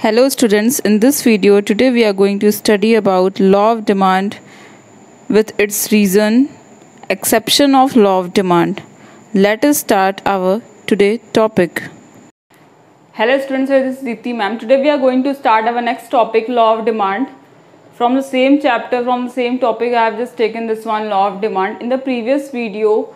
Hello students, in this video today we are going to study about law of demand with its reason, exception of law of demand. Let us start our today topic. Hello students, this is Deepti ma'am. Today we are going to start our next topic, law of demand. From the same chapter, from the same topic, I have just taken this one, law of demand. In the previous video,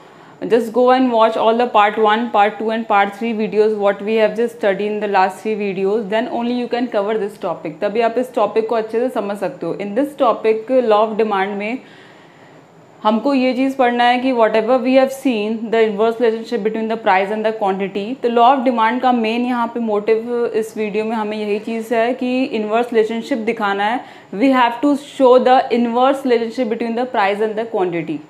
just go and watch all the part 1, part 2 and part 3 videos what we have just studied in the last 3 videos. Then only you can cover this topic. तभी आप इस topic को अच्छे से समझ सकते हो. In this topic, law of demand में हमको ये चीज़ पढ़ना है कि whatever we have seen the inverse relationship between the price and the quantity. तो लॉ ऑफ डिमांड का मेन यहाँ पे मोटिव इस वीडियो में हमें यही चीज़ है कि इन्वर्स रिलेशनशिप दिखाना है. We have to show the inverse relationship between the price and the quantity.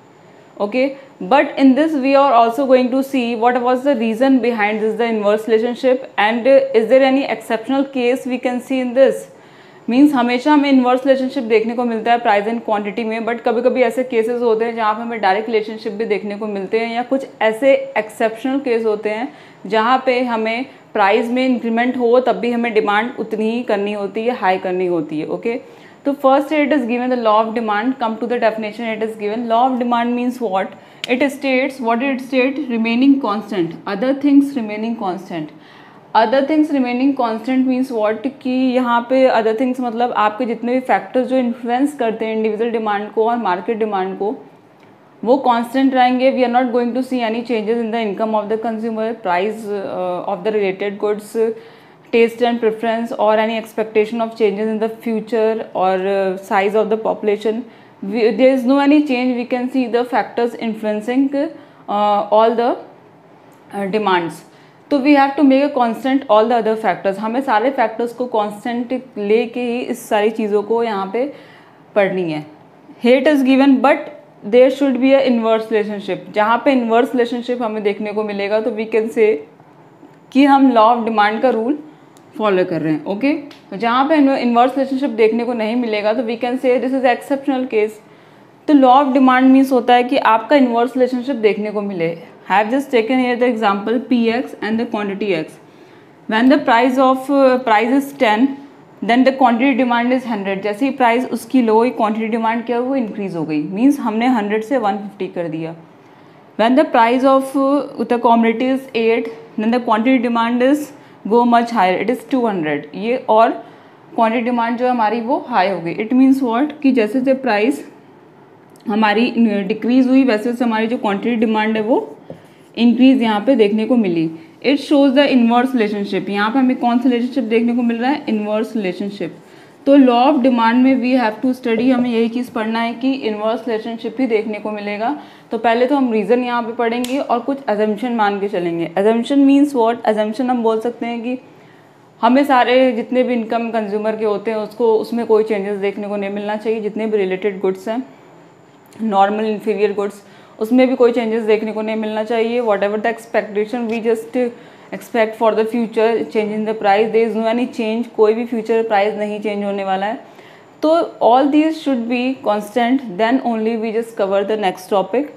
Okay, but in this we are also going to see what was the reason behind this, the inverse relationship, and is there any exceptional case we can see in this. Means हमेशा हमें inverse relationship देखने को मिलता है price and quantity में, but कभी कभी ऐसे केसेस होते हैं जहाँ पे हमें डायरेक्ट रिलेशनशिप भी देखने को मिलते हैं, या कुछ ऐसे एक्सेप्शनल केस होते हैं जहाँ पे हमें प्राइस में इंक्रीमेंट हो तब भी हमें डिमांड उतनी ही करनी होती है, हाई करनी होती है. ओके, तो first it is given the law of demand. Come to the definition. It is given law of demand means what? It states, what did it state? Remaining constant, other things remaining constant. Other things remaining constant means what? कि यहाँ पे other things मतलब आपके जितने भी factors जो influence करते हैं इंडिविजुअल डिमांड को और मार्केट डिमांड को, वो कांस्टेंट रहेंगे. We are not going to see any changes in the income of the consumer, price of the related goods, taste and preference, or any expectation of changes in the future or size of the population. There is no any change. We can see the factors influencing all the demands. तो we have to make a constant all the other factors. हमें सारे factors को constant लेके ही इस सारी चीज़ों को यहाँ पे पढ़नी है. Here it is given, but there should be a inverse relationship. जहाँ पे inverse relationship हमें देखने को मिलेगा तो we can say कि हम law of demand का रूल फॉलो कर रहे हैं. ओके, तो जहाँ पे इन्वर्स रिलेशनशिप देखने को नहीं मिलेगा तो we can say this is exceptional case. तो लॉ ऑफ डिमांड मीन्स होता है कि आपका इन्वर्स रिलेशनशिप देखने को मिले. Have just taken here the example P X and the quantity X. When the price is 10 then the quantity demand is 100. जैसे ही price उसकी लो हुई, क्वांटिटी डिमांड क्या हुई, वो इंक्रीज हो गई. मीन्स हमने 100 से 150 कर दिया. When the price of the commodity is 8 then the quantity demand is go much higher, it is 200. ये और क्वांटिटी डिमांड जो हमारी वो हाई हो गई. इट मीन्स व्हाट कि जैसे जैसे प्राइस हमारी डिक्रीज हुई वैसे वैसे हमारी जो क्वांटिटी डिमांड है वो इंक्रीज यहाँ पे देखने को मिली. It shows the inverse relationship. यहाँ पे हमें कौन सा रिलेशनशिप देखने को मिल रहा है, इन्वर्स रिलेशनशिप. तो लॉ ऑफ डिमांड में वी हैव टू स्टडी, हमें यही चीज़ पढ़ना है कि इन्वर्स रिलेशनशिप ही देखने को मिलेगा. तो पहले तो हम रीज़न यहाँ पे पढ़ेंगे और कुछ अजम्पशन मान के चलेंगे. Assumption means what? अजम्पशन हम बोल सकते हैं कि हमें सारे जितने भी इनकम कंज्यूमर के होते हैं उसको उसमें कोई चेंजेस देखने को नहीं मिलना चाहिए. जितने भी रिलेटेड गुड्स हैं, नॉर्मल इन्फीरियर गुड्स, उसमें भी कोई चेंजेस देखने को नहीं मिलना चाहिए. Whatever the expectation we just expect for the future change in the price, there is no any change. कोई भी फ्यूचर प्राइस नहीं चेंज होने वाला है. तो all these should be constant. Then only we just cover the next topic.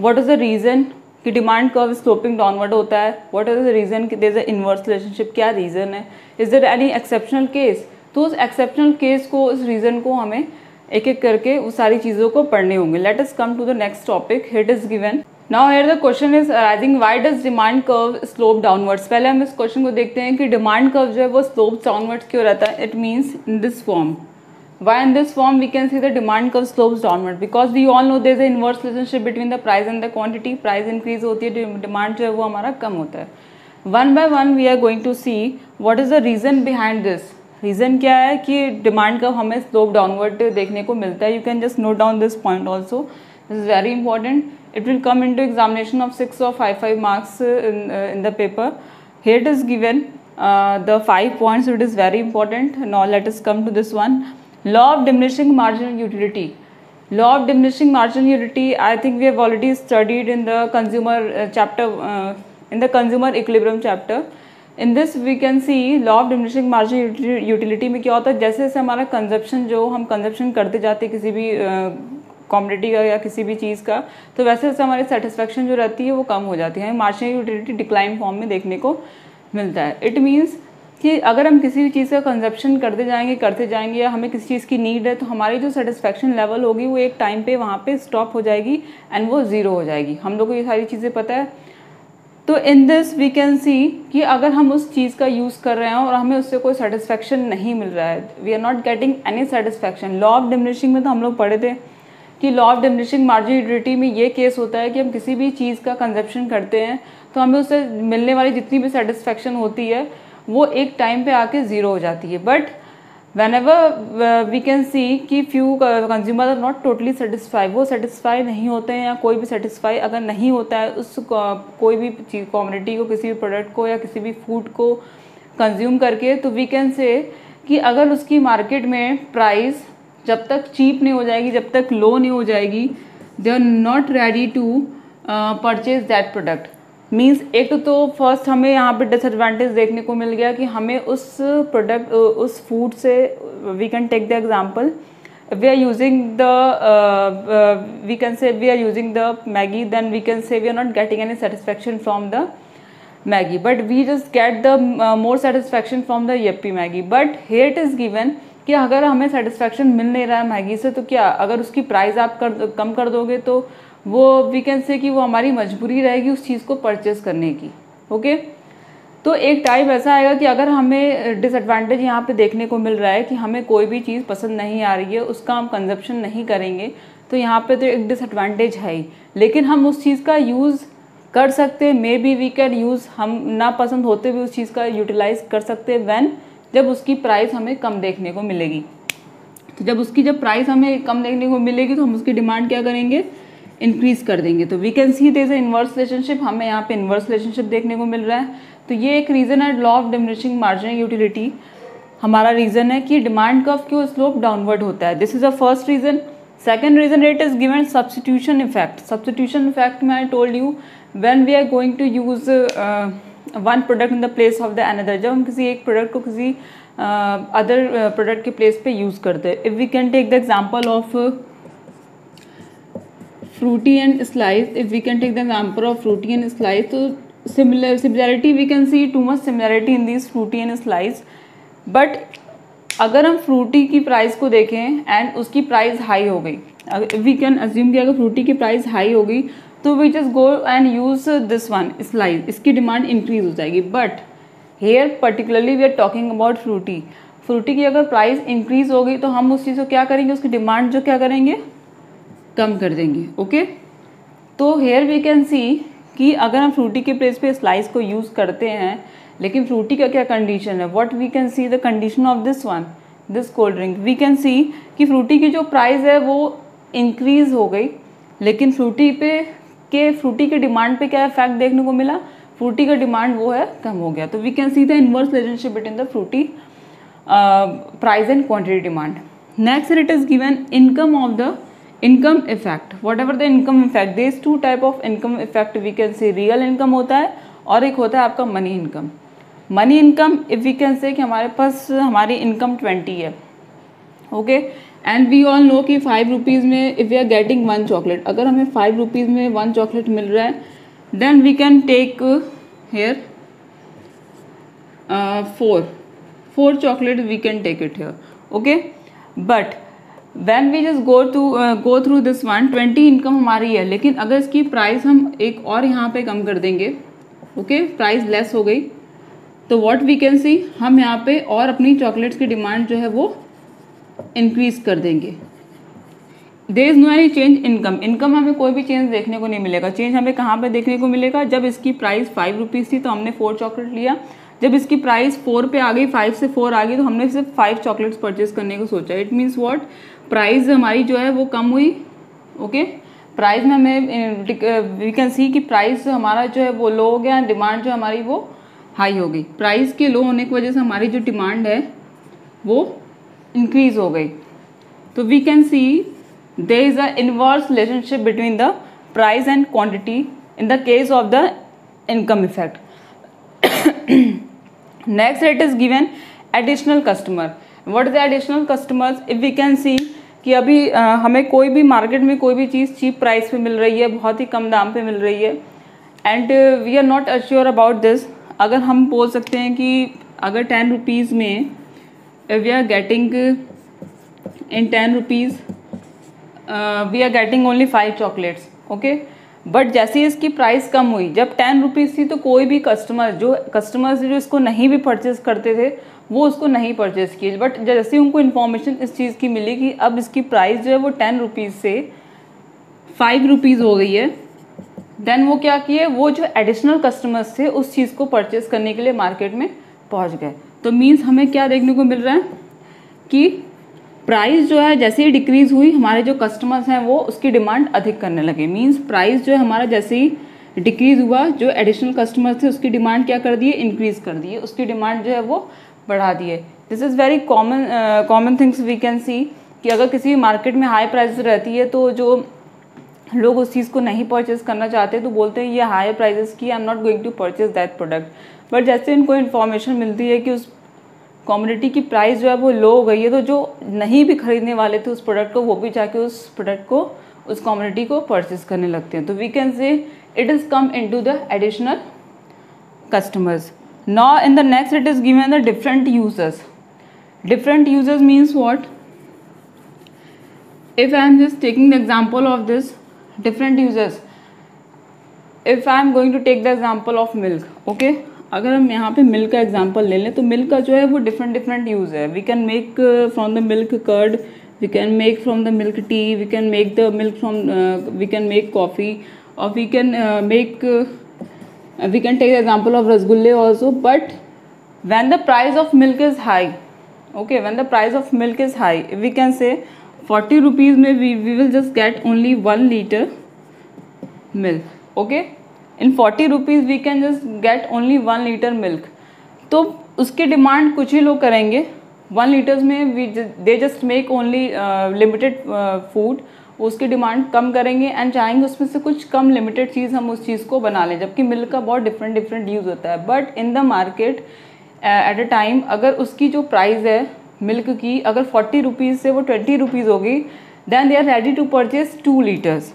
What is the reason कि demand curve sloping downward होता है. व्हाट इज द रीज़न कि there is a inverse relationship, क्या reason है. Is there any exceptional case. तो उस exceptional case को, उस रीज़न को हमें एक एक करके उस सारी चीज़ों को पढ़ने होंगे. Let us come to the next topic. Hit is given. Now here the question is arising, why does demand curve slope downwards. पहले हम इस क्वेश्चन को देखते हैं कि डिमांड कर्व जो है वो स्लोप डाउनवर्ड्स क्यों रहता है. It means in this form. Why in this form we can see the demand curve slopes downward? Because we all know there is a inverse relationship between the price and the quantity. Price increase होती है, demand जो है वो हमारा कम होता है. One by one we are going to see what is the reason behind this. Reason क्या है कि डिमांड कर्व हमें स्लोप डाउनवर्ड देखने को मिलता है. You can just note down this point also. This is very important. It will come into examination of 6 or 5 marks in the paper. Here it is given the 5 points. So it is very important. Now let us come to this one. Law of diminishing marginal utility. Law of diminishing marginal utility, I think we have already studied in the consumer chapter, in the consumer equilibrium chapter. In this we can see law of diminishing marginal utility में क्या होता है, जैसे जैसे हमारा consumption, जो हम consumption करते जाते हैं किसी भी कमोडिटी का या किसी भी चीज़ का, तो वैसे वैसे हमारी सेटिस्फेक्शन जो रहती है वो कम हो जाती है. मार्जिनल यूटिलिटी डिक्लाइन फॉर्म में देखने को मिलता है. इट मीन्स कि अगर हम किसी भी चीज़ का कंजप्शन करते जाएंगे या हमें किसी चीज़ की नीड है तो हमारी जो सेटिस्फेक्शन लेवल होगी वो एक टाइम पे वहाँ पे स्टॉप हो जाएगी एंड वो ज़ीरो हो जाएगी। हम लोग को ये सारी चीज़ें पता है। तो in this we can see कि अगर हम उस चीज़ का यूज़ कर रहे हैं और हमें उससे कोई सेटिस्फेक्शन नहीं मिल रहा है, we are not getting any satisfaction. Law of diminishing में तो हम लोग पढ़े थे कि law of diminishing margin utility में ये केस होता है कि हम किसी भी चीज़ का कंजप्शन करते हैं तो हमें उससे मिलने वाली जितनी भी सेटिस्फेक्शन होती है वो एक टाइम पे आके ज़ीरो हो जाती है। But whenever we can see कि few consumer are not totally satisfied, वो satisfy नहीं होते हैं या कोई भी satisfy अगर नहीं होता है उस कोई भी चीज़ कम्युनिटी को, किसी भी प्रोडक्ट को या किसी भी फूड को कंज्यूम करके, तो वी कैन से कि अगर उसकी मार्केट में प्राइस जब तक चीप नहीं हो जाएगी, जब तक लो नहीं हो जाएगी, they are not ready to purchase that product. Means एक तो फर्स्ट हमें यहाँ पे डिसएडवांटेज देखने को मिल गया कि हमें उस प्रोडक्ट उस फूड से, we can take the example, we are using the we can say we are using the Maggi, then we can say we are not getting any satisfaction from the Maggi, but we just get the more satisfaction from the Yippee Maggi. But here it is given कि अगर हमें satisfaction मिल नहीं रहा है Maggi से, तो क्या अगर उसकी प्राइस आप कम कर दोगे तो वो वी कैन से कि वो हमारी मजबूरी रहेगी उस चीज़ को परचेज़ करने की। ओके, तो एक टाइम ऐसा आएगा कि अगर हमें डिसएडवांटेज यहाँ पे देखने को मिल रहा है कि हमें कोई भी चीज़ पसंद नहीं आ रही है, उसका हम कंजप्शन नहीं करेंगे, तो यहाँ पे तो एक डिसएडवांटेज है ही, लेकिन हम उस चीज़ का यूज़ कर सकते हैं। Maybe we can use, हम ना पसंद होते हुए उस चीज़ का यूटिलाइज कर सकते हैं व्हेन, जब उसकी प्राइस हमें कम देखने को मिलेगी। तो जब प्राइस हमें कम देखने को मिलेगी तो हम उसकी डिमांड क्या करेंगे, इंक्रीज कर देंगे। तो we can see there is inverse relationship, हमें यहाँ पे इनवर्स रिलेशनशिप देखने को मिल रहा है। तो ये एक रीज़न है law of diminishing marginal utility, हमारा रीज़न है कि डिमांड कर्व क्यों स्लोप डाउनवर्ड होता है। This is a first reason. Second reason, it is given substitution effect. Substitution effect में I told you when we are going to use one product in the place of the another, जब हम किसी एक product को किसी other product के place पे use करते हैं। If we can take the example of fruity and slice, if we can take the example of fruity and slice, तो similarity we can see too much similarity in these fruity and slice, but अगर हम Frooti की price को देखें and उसकी price high हो गई, we can assume कि अगर फ्रूटी की प्राइस हाई हो गई तो we just go and use this one slice, इसकी डिमांड इंक्रीज हो जाएगी। But here particularly we are talking about Frooti की अगर प्राइस इंक्रीज हो गई तो हम उस चीज़ को क्या करेंगे, उसकी डिमांड जो क्या करेंगे, कम कर देंगे। ओके, तो हेयर वी कैन सी कि अगर हम फ्रूटी के प्लेस पे स्लाइस को यूज़ करते हैं, लेकिन फ्रूटी का क्या कंडीशन है, what we can see the condition of this one, this cold drink, we can see कि फ्रूटी की जो प्राइस है वो इंक्रीज हो गई, लेकिन फ्रूटी के डिमांड पे क्या इफेक्ट देखने को मिला, फ्रूटी का डिमांड वो है कम हो गया। तो we can see the inverse relationship between the Frooti price and quantity demand. Next it is given income effect, whatever the income effect, these two type of income effect we can see, real income होता है और एक होता है आपका money income. Money income if we can say कि हमारे पास हमारी इनकम 20 है, okay, and we all know कि 5 रुपीज़ में if we are getting 1 chocolate, अगर हमें 5 रुपीज़ में 1 चॉकलेट मिल रहा है, then we can take here 4 chocolate we can take it here, okay. But when we just go through this one, 20 income हमारी है, लेकिन अगर इसकी प्राइस हम एक और यहाँ पे कम कर देंगे, ओके, प्राइस लेस हो गई, तो व्हाट वी कैन सी, हम यहाँ पे और अपनी चॉकलेट्स की डिमांड जो है वो इंक्रीज कर देंगे। There is no any change income हमें कोई भी चेंज देखने को नहीं मिलेगा। चेंज हमें कहाँ पे देखने को मिलेगा, जब इसकी प्राइस 5 रुपीज़ थी तो हमने 4 चॉकलेट लिया, जब इसकी प्राइस 4 पे आ गई, 5 से 4 आ गई, तो हमने सिर्फ 5 चॉकलेट्स परचेज करने को सोचा। इट मीन्स व्हाट, प्राइस हमारी जो है वो कम हुई, ओके, प्राइस में हमें वी कैन सी कि प्राइस हमारा जो है वो लो हो गया, डिमांड जो हमारी वो हाई हो गई। प्राइस के लो होने की वजह से हमारी जो डिमांड है वो इंक्रीज हो गई। तो we can see there is a inverse relationship between the price and quantity in the case of the income effect. Next it is given additional customer. What is the additional customers, if we can see कि अभी हमें कोई भी market में कोई भी चीज़ cheap price पे मिल रही है, बहुत ही कम दाम पे मिल रही है, and we are not assure about this. अगर हम बोल सकते हैं कि अगर 10 रुपीज़ में we are getting in 10 rupees we are getting only 5 chocolates, okay. But जैसे ही इसकी प्राइस कम हुई, जब 10 रुपीज़ थी तो कोई भी कस्टमर्स जो इसको नहीं भी परचेज़ करते थे वो उसको नहीं परचेज़ किए। बट जैसे ही उनको इन्फॉर्मेशन इस चीज़ की मिली कि अब इसकी प्राइस जो है वो 10 रुपीज़ से 5 रुपीज़ हो गई है, देन वो क्या किए, वो जो एडिशनल कस्टमर्स थे उस चीज़ को परचेज़ करने के लिए मार्केट में पहुंच गए। तो मीन्स हमें क्या देखने को मिल रहा है कि प्राइस जो है जैसे ही डिक्रीज़ हुई, हमारे जो कस्टमर्स हैं वो उसकी डिमांड अधिक करने लगे। मीन्स प्राइस जो है हमारा जैसे ही डिक्रीज़ हुआ, जो एडिशनल कस्टमर्स थे उसकी डिमांड क्या कर दिए, इंक्रीज़ कर दिए, उसकी डिमांड जो है वो बढ़ा दिए। This is very common things we can see कि अगर किसी मार्केट में हाई प्राइस रहती है तो जो लोग उस चीज़ को नहीं परचेज़ करना चाहते तो बोलते हैं ये हाई प्राइजेस की, I am not going to purchase that product. But जैसे इनको इन्फॉर्मेशन मिलती है कि उस कमोडिटी की प्राइस जो है वो लो हो गई है, तो जो नहीं भी खरीदने वाले थे उस प्रोडक्ट को, वो भी जाके उस प्रोडक्ट को, उस कमोडिटी को परचेज़ करने लगते हैं। तो we can say it is come into the additional customers. Now in the next it is given the different users. Different users means what? If I am just taking the example of this different users, if I am going to take the example of milk, okay, अगर हम यहाँ पे milk का example ले लें तो milk का जो है वो डिफरेंट यूज़ है। We can make from the milk curd, we can make from the milk tea, we can make the milk from, we can make coffee, और we can make, we can take the example of rasgulle also. But when the price of milk is high, okay, when the price of milk is high, we can say 40 rupees में we will just get only 1 liter milk, okay, in 40 rupees we can just get only 1 liter milk. तो उसकी demand कुछ ही लोग करेंगे 1 litres में, they just make only limited food, उसकी demand कम करेंगे and चाहेंगे उसमें से कुछ कम लिमिटेड चीज़ हम उस चीज़ को बना लें, जबकि मिल्क का बहुत डिफरेंट यूज़ होता है। But in the market at a time अगर उसकी जो प्राइस है मिल्क की अगर 40 रुपीज़ से वो 20 रुपीज़ होगी, then they are ready to purchase 2 litres.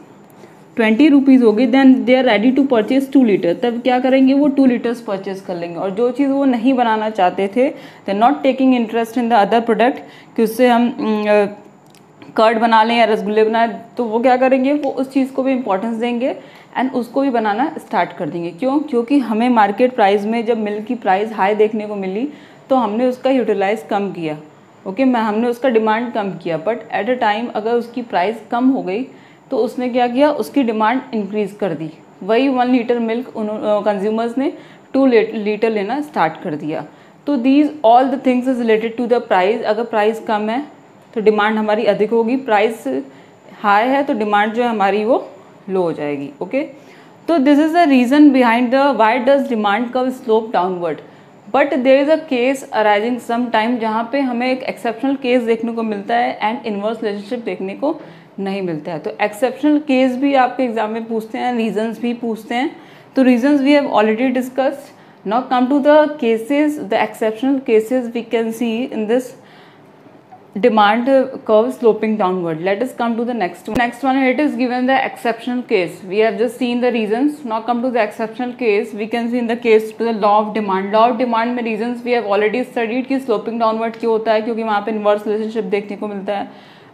20 rupees होगी, then they are ready to purchase 2 litre. तब क्या करेंगे, वो 2 लीटर्स परचेज कर लेंगे। और जो चीज़ वो नहीं बनाना चाहते थे, they not taking interest in the other product कि उससे हम कर्ड बना लें या रसगुल्ले बनाए, तो वो क्या करेंगे, वो उस चीज़ को भी इंपॉर्टेंस देंगे एंड उसको भी बनाना स्टार्ट कर देंगे। क्यों? क्योंकि हमें मार्केट प्राइस में जब मिल्क की प्राइस हाई देखने को मिली तो हमने उसका यूटिलाइज़ कम किया, ओके, हमने उसका डिमांड कम किया। बट एट अ टाइम अगर उसकी प्राइस कम हो गई तो उसने क्या किया, उसकी डिमांड इंक्रीज़ कर दी। वही 1 लीटर मिल्क कंज्यूमर्स ने 2 लीटर लेना स्टार्ट कर दिया। तो these all the things is related to the price. अगर प्राइस कम है तो डिमांड हमारी अधिक होगी, प्राइस हाई है तो डिमांड जो है हमारी वो लो हो जाएगी, ओके। तो this is the reason behind the why does demand curve slope downward. But there is a case arising some time जहाँ पे हमें एक एक्सेप्शनल केस देखने को मिलता है एंड इन्वर्स रिलेशनशिप देखने को नहीं मिलता है। तो एक्सेप्शनल केस भी आपके एग्जाम में पूछते हैं, रीजंस भी पूछते हैं। तो reasons we have already discussed. Now come to the cases, the exceptional cases we can see in this demand curve sloping downward. Let us come to the next one. Next one, it is given the exceptional case. We have just seen the reasons. Now come to the exceptional case. We can see in the case to the law of demand. Law of demand में reasons we have already studied कि sloping downward क्यों होता है, क्योंकि वहाँ पे inverse relationship देखने को मिलता है।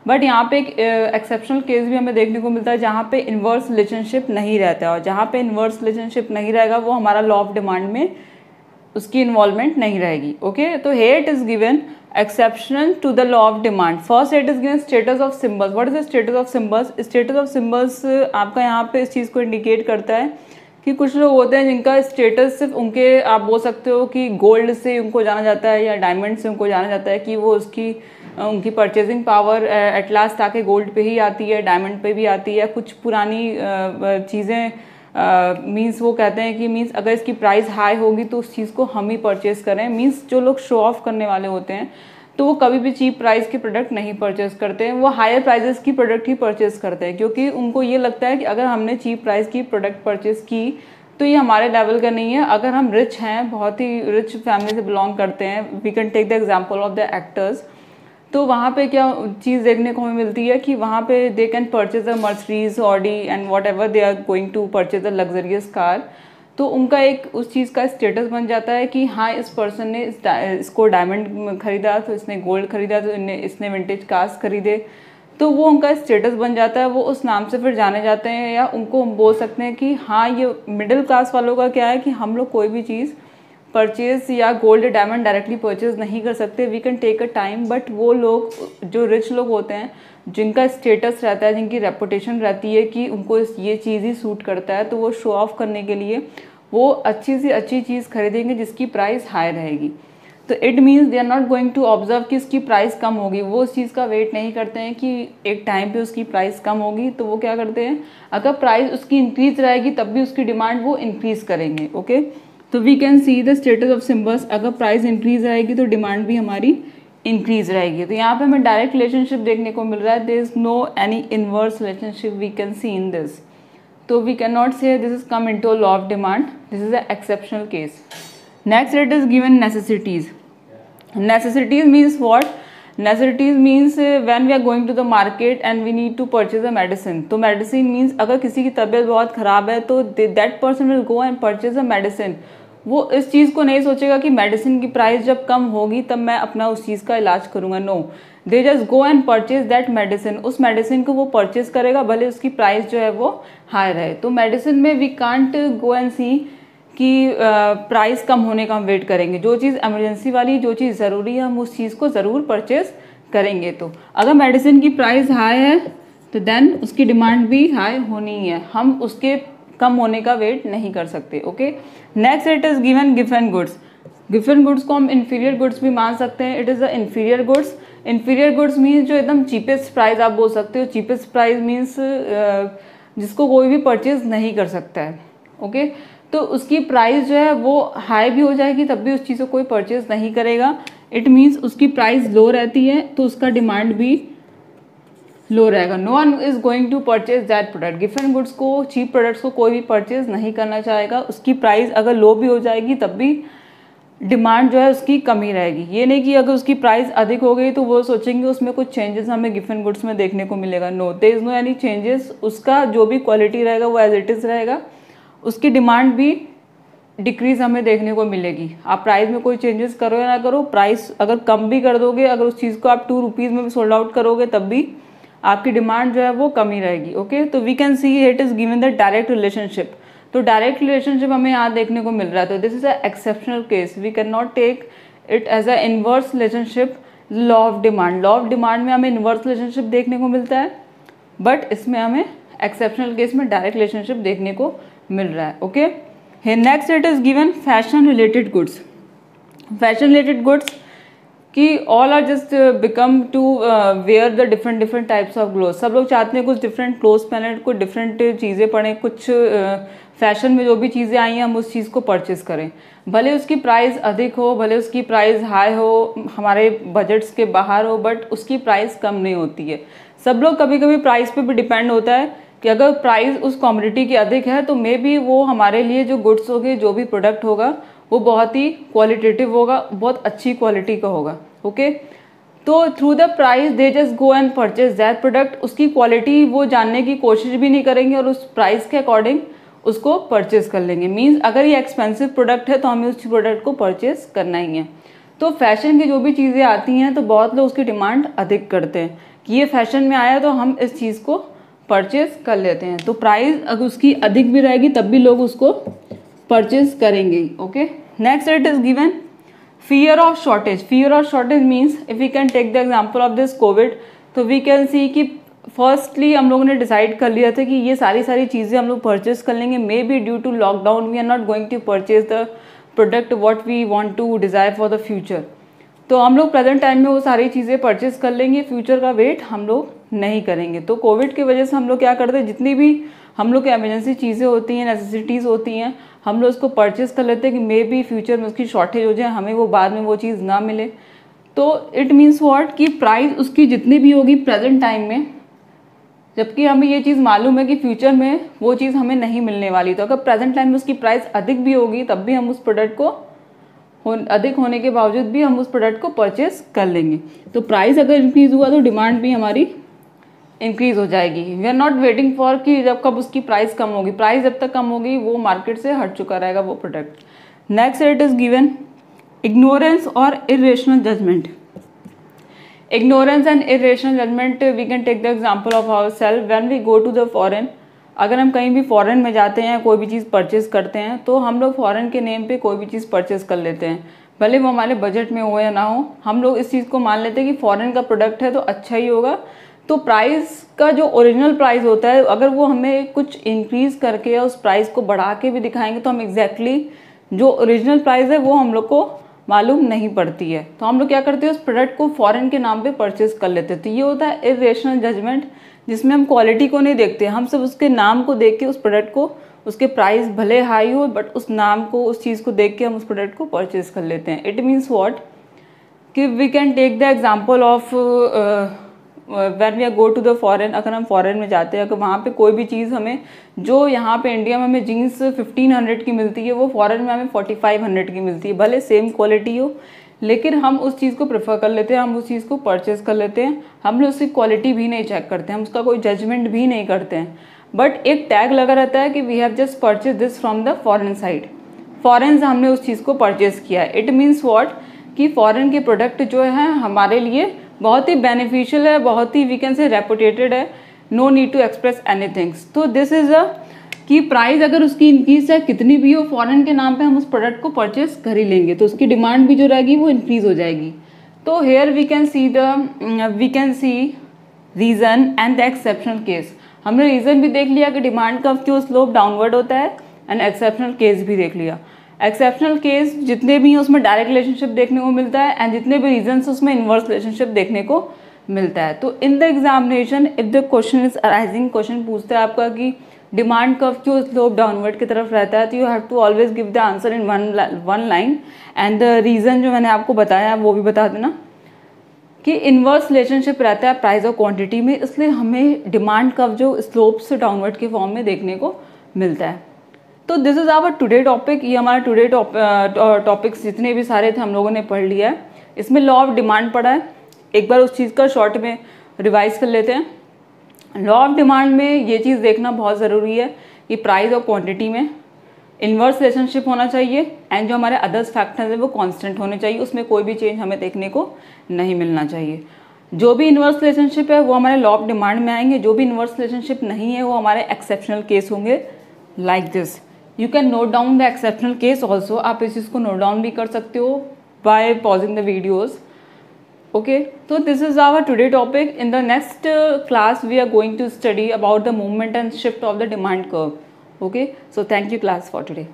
बट यहाँ पे एक एक्सेप्शनल केस भी हमें देखने को मिलता है जहाँ पे इन्वर्स रिलेशनशिप नहीं रहता है, और जहाँ पे इन्वर्स रिलेशनशिप नहीं रहेगा वो हमारा लॉ ऑफ डिमांड में उसकी इन्वॉल्वमेंट नहीं रहेगी, ओके। तो here it is given exception to the law of demand. First it is given status of symbols. What is the status of symbols? Status of symbols आपका यहाँ पे इस चीज़ को इंडिकेट करता है कि कुछ लोग होते हैं जिनका स्टेटस सिर्फ उनके, आप बोल सकते हो कि गोल्ड से उनको जाना जाता है या डायमंड से उनको जाना जाता है, कि वो उनकी परचेजिंग पावर एट लास्ट आके गोल्ड पे ही आती है, डायमंड पे भी आती है। कुछ पुरानी चीज़ें मीन्स वो कहते हैं कि मीन्स अगर इसकी प्राइस हाई होगी तो उस चीज़ को हम ही परचेज़ करें। मीन्स जो लोग शो ऑफ करने वाले होते हैं तो वो कभी भी चीप प्राइस के प्रोडक्ट नहीं परचेज़ करते हैं, वो हायर प्राइजेस की प्रोडक्ट ही परचेज़ करते हैं, क्योंकि उनको ये लगता है कि अगर हमने चीप प्राइस की प्रोडक्ट परचेज़ की तो ये हमारे लेवल का नहीं है। अगर हम रिच हैं, बहुत ही रिच फैमिली से बिलोंग करते हैं, we can take the example of the actors, तो वहाँ पे क्या चीज़ देखने को हमें मिलती है कि वहाँ पे they can purchase a Mercedes, Audi and whatever they are going to purchase a luxurious car. तो उनका एक उस चीज़ का स्टेटस बन जाता है कि हाँ इस पर्सन ने इसको डायमंड खरीदा, तो इसने गोल्ड खरीदा, तो इसने विंटेज कार्स खरीदे, तो वो उनका स्टेटस बन जाता है, वो उस नाम से फिर जाने जाते हैं। या उनको हम बोल सकते हैं कि हाँ ये मिडिल क्लास वालों का क्या है कि हम लोग कोई भी चीज़ परचेज या गोल्ड डायमंड डायरेक्टली परचेज नहीं कर सकते, we can take a time. But वो लोग जो रिच लोग होते हैं, जिनका स्टेटस रहता है, जिनकी रेपुटेशन रहती है कि उनको ये चीज़ ही सूट करता है, तो वो शो ऑफ करने के लिए वो अच्छी से अच्छी चीज़ खरीदेंगे जिसकी प्राइस हाई रहेगी। तो it means they are not going to observe कि उसकी प्राइस कम होगी, वो उस चीज़ का वेट नहीं करते हैं कि एक टाइम पे उसकी प्राइस कम होगी। तो वो क्या करते हैं, अगर प्राइस उसकी इंक्रीज रहेगी तब भी उसकी डिमांड वो इंक्रीज करेंगे। ओके, तो we can see the status of symbols, अगर प्राइस इंक्रीज रहेगी तो डिमांड भी हमारी इंक्रीज रहेगी। तो यहाँ पे हमें डायरेक्ट रिलेशनशिप देखने को मिल रहा है, there is no any inverse relationship we can see in this. तो we can not say this is come into law of demand, this is a exceptional case. Next it is given necessities. Necessities means what? Necessities means when we are going to the market and we need to purchase a medicine. तो medicine means अगर किसी की तबीयत बहुत ख़राब है तो that person will go and purchase a medicine. वो इस चीज़ को नहीं सोचेगा कि मेडिसिन की प्राइस जब कम होगी तब मैं अपना उस चीज़ का इलाज करूँगा। No, they just go and purchase that medicine. उस मेडिसिन को वो परचेज करेगा भले उसकी प्राइस जो है वो हाई रहे। तो मेडिसिन में वी कांट गो एंड सी कि प्राइस कम होने का हम वेट करेंगे। जो चीज़ इमरजेंसी वाली, जो चीज़ ज़रूरी है, हम उस चीज़ को ज़रूर परचेज करेंगे। तो अगर मेडिसिन की प्राइस हाई है तो देन उसकी डिमांड भी हाई होनी ही है, हम उसके कम होने का वेट नहीं कर सकते। Okay, next it is given given goods. Given goods को हम इन्फीरियर गुड्स भी मान सकते हैं। It is a inferior goods. Inferior goods means जो एकदम चीपेस्ट प्राइस आप बोल सकते हो। चीपेस्ट प्राइस मीन्स जिसको कोई भी परचेज नहीं कर सकता है। ओके, तो उसकी प्राइस जो है वो हाई भी हो जाएगी तब भी उस चीज़ को कोई परचेज नहीं करेगा। इट मीन्स उसकी प्राइस लो रहती है तो उसका डिमांड भी लो रहेगा। No one is going to purchase that product. Given goods को, चीप प्रोडक्ट्स को कोई भी परचेज नहीं करना चाहेगा। उसकी प्राइस अगर लो भी हो जाएगी तब भी डिमांड जो है उसकी कमी रहेगी। ये नहीं कि अगर उसकी प्राइस अधिक हो गई तो वो सोचेंगे उसमें कुछ चेंजेस हमें गिवन गुड्स में देखने को मिलेगा। No, there is no any changes. उसका जो भी क्वालिटी रहेगा वो एज इट इज़ रहेगा, उसकी डिमांड भी डिक्रीज हमें देखने को मिलेगी। आप प्राइस में कोई चेंजेस करो या ना करो, प्राइस अगर कम भी कर दोगे, अगर उस चीज़ को आप 2 रुपीज़ में भी सोल्ड आउट करोगे तब भी आपकी डिमांड जो है वो कम ही रहेगी। ओके, तो we can see it is given the direct relationship. तो डायरेक्ट रिलेशनशिप हमें यहाँ देखने को मिल रहा है। तो this is a exceptional case, we can not take it as a inverse relationship. Law of demand, law of demand में हमें इनवर्स रिलेशनशिप देखने को मिलता है, बट इसमें हमें एक्सेप्शनल केस में डायरेक्ट रिलेशनशिप देखने को मिल रहा है। Okay, next it is given fashion related goods. Fashion related goods कि all are just become to wear the different different types of cloth. सब लोग चाहते हैं कुछ डिफरेंट क्लोथ्स पहने, कुछ डिफरेंट चीज़ें पढ़ें, कुछ फैशन में जो भी चीज़ें आई हैं हम उस चीज़ को परचेज करें। भले उसकी प्राइस अधिक हो, भले उसकी प्राइस हाई हो, हमारे बजट्स के बाहर हो, बट उसकी प्राइस कम नहीं होती है। सब लोग कभी कभी प्राइस पे भी डिपेंड होता है कि अगर प्राइस उस कमोडिटी की अधिक है तो मे बी वो हमारे लिए जो गुड्स होगी, जो भी प्रोडक्ट होगा वो बहुत ही क्वालिटेटिव होगा, बहुत अच्छी क्वालिटी का होगा। ओके, तो through the price they just go and purchase that product. उसकी क्वालिटी वो जानने की कोशिश भी नहीं करेंगे और उस प्राइस के अकॉर्डिंग उसको परचेज कर लेंगे। मीन्स अगर ये एक्सपेंसिव प्रोडक्ट है तो हमें उस प्रोडक्ट को परचेज करना ही है। तो फैशन की जो भी चीज़ें आती हैं तो बहुत लोग उसकी डिमांड अधिक करते हैं कि ये फैशन में आया तो हम इस चीज़ को परचेज कर लेते हैं। तो प्राइस अगर उसकी अधिक भी रहेगी तब भी लोग उसको परचेज करेंगे। Okay, next it is given fear of shortage. Fear of shortage means if we can take the example of this covid, तो वी कैन सी कि फर्स्टली हम लोगों ने डिसाइड कर लिया था कि ये सारी चीज़ें हम लोग परचेज कर लेंगे। Maybe due to lockdown we are not going to purchase the product what we want to desire for the future. तो हम लोग प्रेजेंट टाइम में वो सारी चीज़ें परचेज कर लेंगे, फ्यूचर का वेट हम लोग नहीं करेंगे। तो कोविड की वजह से हम लोग क्या करते हैं, जितनी भी हम लोग की एमरजेंसी चीज़ें होती हैं, नेसेसिटीज़ होती हैं, हम लोग उसको परचेज कर लेते हैं कि मे बी फ्यूचर में उसकी शॉर्टेज हो जाए, हमें वो बाद में वो चीज़ ना मिले। तो इट मीन्स व्हाट कि प्राइस उसकी जितनी भी होगी प्रेजेंट टाइम में, जबकि हमें ये चीज़ मालूम है कि फ्यूचर में वो चीज़ हमें नहीं मिलने वाली। तो अगर प्रेजेंट टाइम में उसकी प्राइस अधिक भी होगी तब भी हम उस प्रोडक्ट को अधिक होने के बावजूद भी हम उस प्रोडक्ट को परचेज कर लेंगे। तो प्राइस अगर इंक्रीज हुआ तो डिमांड भी हमारी इंक्रीज हो जाएगी। We are not waiting for कि जब कब उसकी प्राइस कम होगी, प्राइस जब तक कम होगी वो मार्केट से हट चुका रहेगा वो product. Next it is given ignorance or irrational judgment. Ignorance and irrational judgment, we can take the example of ourselves when we go to the foreign. अगर हम कहीं भी फॉरेन में जाते हैं, कोई भी चीज़ परचेज करते हैं, तो हम लोग फॉरेन के नेम पे कोई भी चीज़ परचेज कर लेते हैं, भले वो हमारे बजट में हो या ना हो। हम लोग इस चीज़ को मान लेते हैं कि फॉरेन का प्रोडक्ट है तो अच्छा ही होगा। तो प्राइस का जो ओरिजिनल प्राइस होता है, अगर वो हमें कुछ इंक्रीज करके या उस प्राइस को बढ़ा के भी दिखाएंगे तो हम एग्जैक्टली जो ओरिजिनल प्राइस है वो हम लोग को मालूम नहीं पड़ती है। तो हम लोग क्या करते हैं, उस प्रोडक्ट को फॉरेन के नाम पे परचेज कर लेते हैं। तो ये होता है इरेशनल जजमेंट, जिसमें हम क्वालिटी को नहीं देखते, हम सब उसके नाम को देख के उस प्रोडक्ट को, उसके प्राइस भले हाई हो बट उस नाम को, उस चीज़ को देख के हम उस प्रोडक्ट को परचेज कर लेते हैं। इट मीन्स व्हाट कि we can take the example of when we are go to the foreign. अगर हम फॉरेन में जाते हैं, अगर वहाँ पे कोई भी चीज़ हमें, जो यहाँ पे इंडिया में हमें जीन्स 1500 की मिलती है, वो फॉरेन में हमें 4500 की मिलती है। भले सेम क्वालिटी हो लेकिन हम उस चीज़ को प्रेफर कर लेते हैं, हम उस चीज़ को परचेज कर लेते हैं। हम लोग उसकी क्वालिटी भी नहीं चेक करते हैं, हम उसका कोई जजमेंट भी नहीं करते हैं, बट एक टैग लगा रहता है कि we have just purchase this from the foreign side, foreign से हमने उस चीज़ को परचेज किया है। इट मीन्स व्हाट कि फॉरेन के प्रोडक्ट जो है हमारे लिए बहुत ही बेनिफिशियल है, बहुत ही वी कैन से रेपुटेटेड है, no need to express anything. तो दिस इज अ कि प्राइस अगर उसकी इंक्रीज है कितनी भी हो, फॉरेन के नाम पे हम उस प्रोडक्ट को परचेज कर ही लेंगे, तो उसकी डिमांड भी जो रहेगी वो इंक्रीज हो जाएगी। तो here we can see reason and the exceptional case. हमने रीज़न भी देख लिया कि डिमांड का क्यों स्लोप डाउनवर्ड होता है, एंड एक्सेप्शनल केस भी देख लिया। एक्सेप्शनल केस जितने भी हैं उसमें डायरेक्ट रिलेशनशिप देखने को मिलता है, एंड जितने भी रीजंस उसमें इन्वर्स रिलेशनशिप देखने को मिलता है। तो in the examination if the question is arising, question पूछता है आपका कि डिमांड कर्व क्यों स्लोप डाउनवर्ड की तरफ रहता है, तो you have to always give the answer in one line, and the reason जो मैंने आपको बताया वो भी बता देना कि इन्वर्स रिलेशनशिप रहता है प्राइस और क्वांटिटी में, इसलिए हमें डिमांड कर्व जो स्लोप से डाउनवर्ड के फॉर्म में देखने को मिलता है। तो this is our today topic. ये हमारा टुडे टॉपिक्स जितने भी सारे थे हम लोगों ने पढ़ लिया है। इसमें लॉ ऑफ डिमांड पढ़ा है, एक बार उस चीज़ का शॉर्ट में रिवाइज कर लेते हैं। लॉ ऑफ डिमांड में ये चीज़ देखना बहुत ज़रूरी है कि प्राइस और क्वांटिटी में इन्वर्स रिलेशनशिप होना चाहिए, एंड जो हमारे अदर्स फैक्टर्स हैं वो कांस्टेंट होने चाहिए, उसमें कोई भी चेंज हमें देखने को नहीं मिलना चाहिए। जो भी इन्वर्स रिलेशनशिप है वो हमारे लॉ ऑफ डिमांड में आएंगे, जो भी इन्वर्स रिलेशनशिप नहीं है वो हमारे एक्सेप्शनल केस होंगे। Like this you can note down the exceptional case also, आप इस चीज़ को नोट डाउन भी कर सकते हो by pausing the videos. Okay, तो this is our today topic. In the next class we are going to study about the movement and shift of the demand curve. Okay, so thank you class for today.